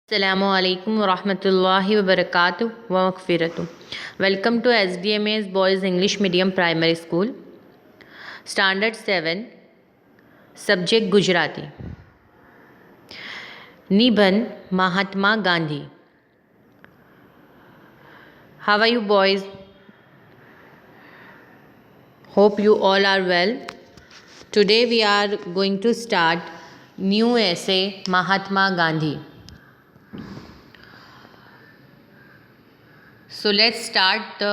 Assalamu alaikum wa rahmatullahi wa barakatuh wa maghfiratuh. Welcome to SDMA's Boys English Medium Primary School. Standard 7. Subject Gujarati. Niban Mahatma Gandhi. How are you boys? Hope you all are well. Today we are going to start new essay Mahatma Gandhi. So let's start the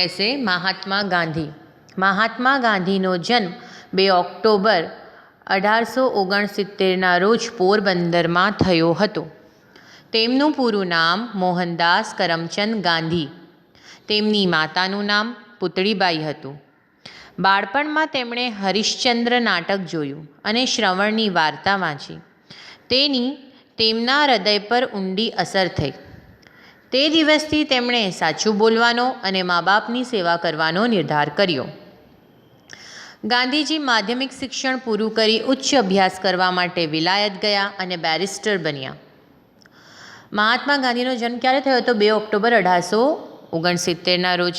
essay Mahatma Gandhi. મહાત્મા ગાંધીનો જન્મ 2 October 1869ના રોજ પોરબંદરમાં થયો હતો. તેમનું પૂરું નામ મોહનદાસ કરમચંદ ગાંધી. તેમની માતાનું નામ પુતળીબાઈ હતું. બાળપણમાં તેમણે હરિશ્ચંદ્ર નાટક જોયું અને શ્રવણની વાર્તા વાંચી. તેમના હૃદય પર ઊંડી અસર થઈ. તે દિવસથી તેમણે સાચું બોલવાનો અને મા બાપની સેવા કરવાનો નિર્ધાર કર્યો. ગાંધીજી માધ્યમિક શિક્ષણ પૂરું કરી ઉચ્ચ અભ્યાસ કરવા માટે વિલાયત ગયા અને બેરિસ્ટર બન્યા. મહાત્મા ગાંધીનો જન્મ ક્યારે થયો હતો? 2 ઓક્ટોબર 1869ના રોજ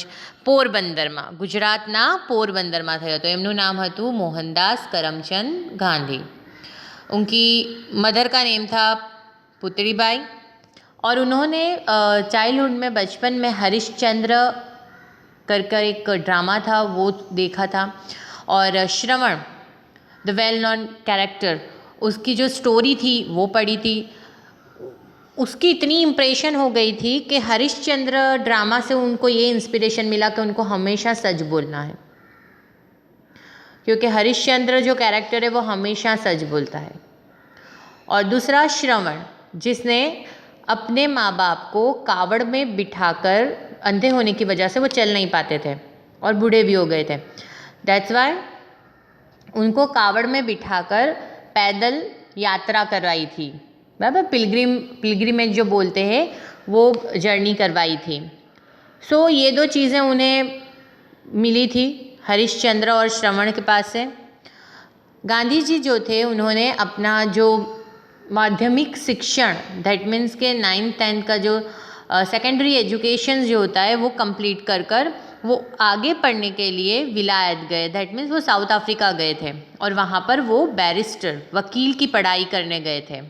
પોરબંદરમાં, ગુજરાતના પોરબંદરમાં થયો હતો. એમનું નામ હતું મોહનદાસ કરમચંદ गांधी. उनकी मदर का नेम था पुतलीबाई और उन्होंने चाइल्डहुड में बचपन में हरिश्चंद्र कर एक ड्रामा था वो देखा था और श्रवण द वेल नोन कैरेक्टर उसकी जो स्टोरी थी वो पढ़ी थी. उसकी इतनी इम्प्रेशन हो गई थी कि हरिश्चंद्र ड्रामा से उनको ये इंस्पिरेशन मिला कि उनको हमेशा सच बोलना है, क्योंकि हरिश्चंद्र जो कैरेक्टर है वो हमेशा सच बोलता है. और दूसरा श्रवण, जिसने अपने माँ बाप को कावड़ में बिठाकर, अंधे होने की वजह से वो चल नहीं पाते थे और बूढ़े भी हो गए थे, दैट्स वाई उनको कावड़ में बिठाकर पैदल यात्रा करवाई थी. बराबर, पिलग्रिमेज जो बोलते हैं वो जर्नी करवाई थी. सो ये दो चीज़ें उन्हें मिली थी हरिश्चंद्र और श्रवण के पास से. गांधी जी जो थे उन्होंने अपना जो माध्यमिक शिक्षण, दैट मीन्स के 9th 10th का जो सेकेंडरी एजुकेशन जो होता है वो कंप्लीट कर वो आगे पढ़ने के लिए विलायत गए. दैट मीन्स वो साउथ अफ्रीका गए थे और वहाँ पर वो बैरिस्टर, वकील की पढ़ाई करने गए थे.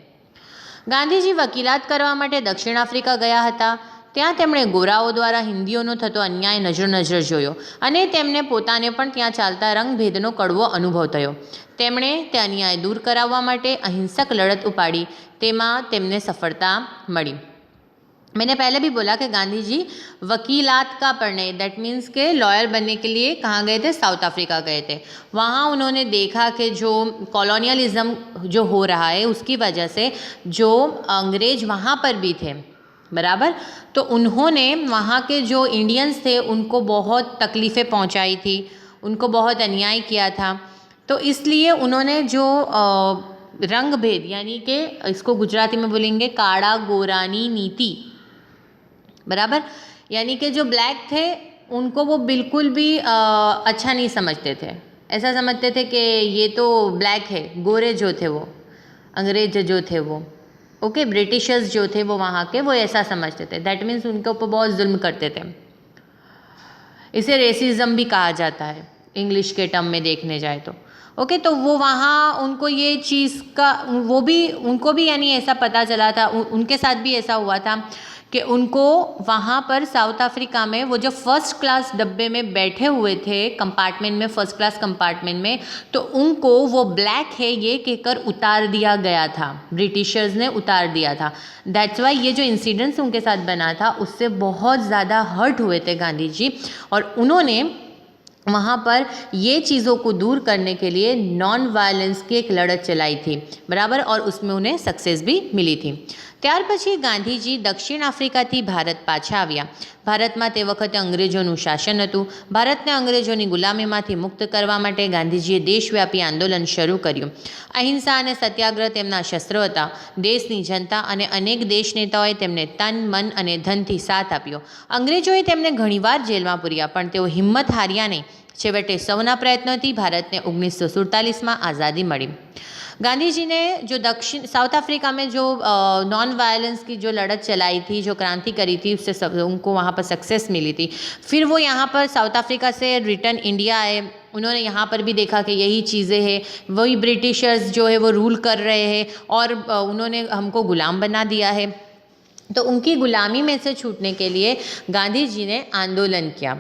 ગાંધીજી વકીલાત કરવા માટે દક્ષિણ આફ્રિકા ગયા હતા. ત્યાં તેમણે ગોરાઓ દ્વારા હિન્દીઓનો થતો અન્યાય નજર જોયો અને તેમને પોતાને પણ ત્યાં ચાલતા રંગભેદનો કડવો અનુભવ થયો. તેમણે તે અન્યાય દૂર કરાવવા માટે અહિંસક લડત ઉપાડી. તેમાં તેમને સફળતા મળી. मैंने पहले भी बोला कि गांधी जी वकीलात का पढ़ने, दैट मीन्स के लॉयर बनने के लिए कहाँ गए थे? साउथ अफ्रीका गए थे. वहाँ उन्होंने देखा कि जो कॉलोनियलिज़म जो हो रहा है उसकी वजह से जो अंग्रेज वहाँ पर भी थे, बराबर, तो उन्होंने वहाँ के जो इंडियंस थे उनको बहुत तकलीफ़ें पहुँचाई थी, उनको बहुत अन्याय किया था. तो इसलिए उन्होंने जो रंग भेद, यानी कि इसको गुजराती में बोलेंगे काड़ा गोरानी नीति, बराबर, यानी कि जो ब्लैक थे उनको वो बिल्कुल भी अच्छा नहीं समझते थे. ऐसा समझते थे कि ये तो ब्लैक है. गोरे जो थे वो, अंग्रेज जो थे वो, ओके, ब्रिटिशर्स जो थे वो वहाँ के, वो ऐसा समझते थे. दैट मीन्स उनके ऊपर बहुत जुल्म करते थे. इसे रेसिज्म भी कहा जाता है इंग्लिश के टर्म में देखने जाए तो. ओके, तो वो वहाँ उनको ये चीज़ का उनको भी यानी ऐसा पता चला था, उनके साथ भी ऐसा हुआ था कि उनको वहाँ पर साउथ अफ्रीका में वो जो फर्स्ट क्लास डब्बे में बैठे हुए थे, कंपार्टमेंट में, फर्स्ट क्लास कंपार्टमेंट में, तो उनको वो ब्लैक है ये कहकर उतार दिया गया था. ब्रिटिशर्स ने उतार दिया था. दैट्स वाई ये जो इंसिडेंट्स उनके साथ बना था उससे बहुत ज़्यादा हर्ट हुए थे गांधी जी, और उन्होंने वहाँ पर ये चीज़ों को दूर करने के लिए नॉन वायलेंस की एक लड़त चलाई थी, बराबर, और उसमें उन्हें सक्सेस भी मिली थी. ત્યાર પછી ગાંધીજી દક્ષિણ આફ્રિકાથી ભારત પાછા આવ્યા. ભારતમાં તે વખતે અંગ્રેજોનું શાસન હતું. ભારતને અંગ્રેજોની ગુલામીમાંથી મુક્ત કરવા માટે ગાંધીજીએ દેશવ્યાપી આંદોલન શરૂ કર્યું. અહિંસા અને સત્યાગ્રહ તેમના શસ્ત્રો હતા. દેશની જનતા અને અનેક દેશ નેતાઓએ તેમને તન, મન અને ધનથી સાથ આપ્યો. અંગ્રેજોએ તેમને ઘણીવાર જેલમાં પૂર્યા, પણ તેઓ હિંમત હાર્યા નહીં. છેવટે સૌના પ્રયત્નોથી ભારતને 1947માં આઝાદી મળી. गांधी जी ने जो दक्षिण साउथ अफ्रीका में जो नॉन वायलेंस की जो लड़त चलाई थी, जो क्रांति करी थी, उससे सब उनको वहाँ पर सक्सेस मिली थी। फिर वो यहाँ पर साउथ अफ्रीका से रिटर्न इंडिया आए। उन्होंने यहाँ पर भी देखा कि यही चीज़ें हैं, वही ब्रिटिशर्स जो है वो रूल कर रहे हैं और उन्होंने हमको गुलाम बना दिया है। तो उनकी गुलामी में से छूटने के लिए गांधी जी ने आंदोलन किया,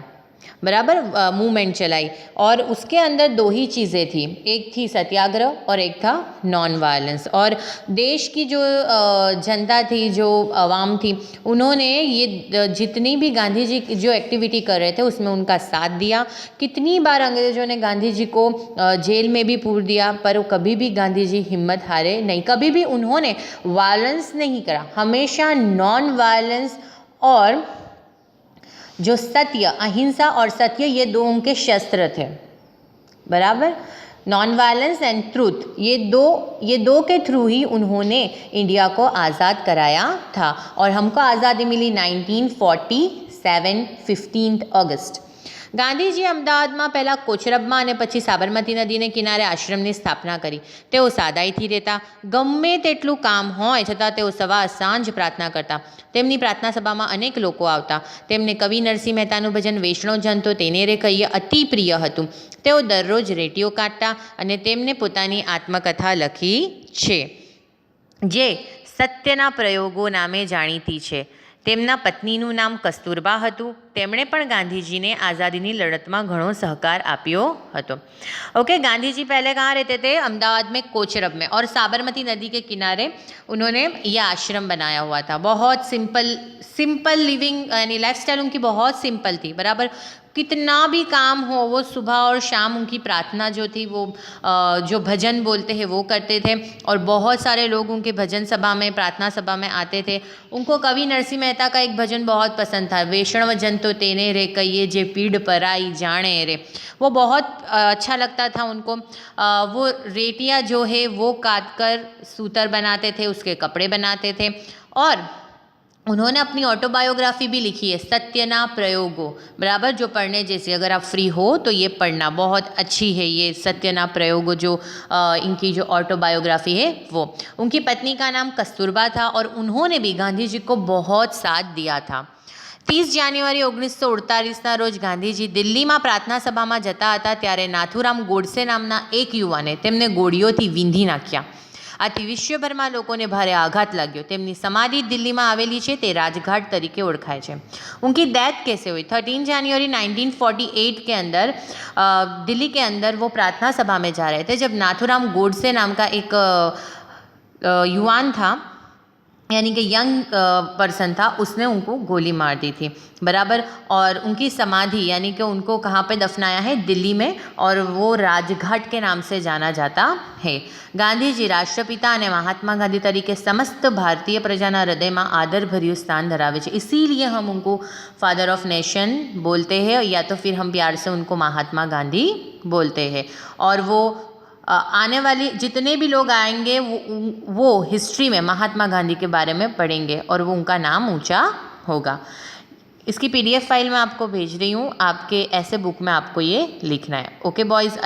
बराबर, मूवमेंट चलाई। और उसके अंदर दो ही चीज़ें थी, एक थी सत्याग्रह और एक था नॉन वायलेंस। और देश की जो जनता थी, जो आवाम थी, उन्होंने ये जितनी भी गांधी जी जो एक्टिविटी कर रहे थे उसमें उनका साथ दिया। कितनी बार अंग्रेज़ों ने गांधी जी को जेल में भी पूर दिया, पर वो कभी भी गांधी जी हिम्मत हारे नहीं, कभी भी उन्होंने वायलेंस नहीं करा, हमेशा नॉन वायलेंस और जो सत्य, अहिंसा और सत्य, ये दो उनके शस्त्र थे, बराबर। नॉन वायलेंस एंड ट्रूथ, ये दो के थ्रू ही उन्होंने इंडिया को आज़ाद कराया था। और हमको आज़ादी मिली 1947 15 ऑगस्ट। ગાંધીજીએ અમદાવાદમાં પહેલાં કોચરબમાં અને પછી સાબરમતી નદીને કિનારે આશ્રમની સ્થાપના કરી। તેઓ સાદાઈથી રહેતા, ગમે તેટલું કામ હોય છતાં તેઓ સવાર સાંજ પ્રાર્થના કરતા। તેમની પ્રાર્થના સભામાં અનેક લોકો આવતા। તેમને કવિ નરસિંહ મહેતાનું ભજન વૈષ્ણવ જન તો તેને રે કહીએ અતિ પ્રિય હતું। તેઓ દરરોજ રેટીઓ કાઢતા અને તેમને પોતાની આત્મકથા લખી છે, જે સત્યના પ્રયોગો નામે જાણીતી છે। તેમના પત્નીનું નામ કસ્તુરબા હતું। તેમણે પણ ગાંધીજીને આઝાદીની લડતમાં ઘણો सहकार આપ્યો હતો। ओके, गांधी जी पहले कहाँ रहते थे? अहमदाबाद में कोचरब में, और साबरमती नदी के किनारे उन्होंने ये आश्रम बनाया हुआ था। बहुत सिंपल लिविंग, यानी लाइफस्टाइल उनकी बहुत सिंपल थी, बराबर। कितना भी काम हो, वो सुबह और शाम उनकी प्रार्थना जो थी वो जो भजन बोलते हैं वो करते थे। और बहुत सारे लोग उनके भजन सभा में, प्रार्थना सभा में आते थे। उनको कवि नरसिंह मेहता का एक भजन बहुत पसंद था, वैष्णव जन तो तेने रे कहिए जे पीड़ पराई जाने रे। वो बहुत अच्छा लगता था उनको। वो रेटियाँ जो है वो काट कर सूतर बनाते थे, उसके कपड़े बनाते थे। और उन्होंने अपनी ऑटोबायोग्राफी भी लिखी है, सत्यना प्रयोगो, बराबर, जो पढ़ने जैसे। अगर आप फ्री हो तो ये पढ़ना, बहुत अच्छी है ये सत्यना प्रयोगो, जो इनकी जो ऑटोबायोग्राफी है वो। उनकी पत्नी का नाम कस्तूरबा था और उन्होंने भी गांधी जी को बहुत साथ दिया था। 30 જાન્યુઆરી 1948ના રોજ ગાંધીજી દિલ્હીમાં પ્રાર્થના સભામાં જતા હતા, ત્યારે નાથુરામ ગોડસે નામના એક યુવાને તેમને ગોળીઓથી વીંધી નાખ્યા। આથી વિશ્વભરમાં લોકોને ભારે આઘાત लाग्यो। તેમની સમાધિ દિલ્હીમાં આવેલી છે, તે રાજઘાટ તરીકે ઓળખાય છે। उनकी डेथ कैसे हुई? 13 जनवरी 1948 के अंदर दिल्ली के अंदर वो प्रार्थना सभा में जा रहे थे, जब नाथुराम गोडसे नाम का एक युवान था, यानी कि यंग पर्सन था, उसने उनको गोली मार दी थी, बराबर। और उनकी समाधि, यानी कि उनको कहाँ पे दफनाया है? दिल्ली में, और वो राजघाट के नाम से जाना जाता है। ગાંધીજી રાષ્ટ્રપિતા અને महात्मा गांधी तरीके समस्त भारतीय प्रजाना हृदय में आदर भर्યું स्थान धरावे છે, इसीलिए हम उनको फादर ऑफ नेशन बोलते हैं, या तो फिर हम प्यार से उनको महात्मा गांधी बोलते हैं। और वो आने वाली जितने भी लोग आएंगे वो हिस्ट्री में महात्मा गांधी के बारे में पढ़ेंगे और वो उनका नाम ऊंचा होगा। इसकी PDF फाइल मैं आपको भेज रही हूँ, आपके ऐसे बुक में आपको ये लिखना है। Okay boys,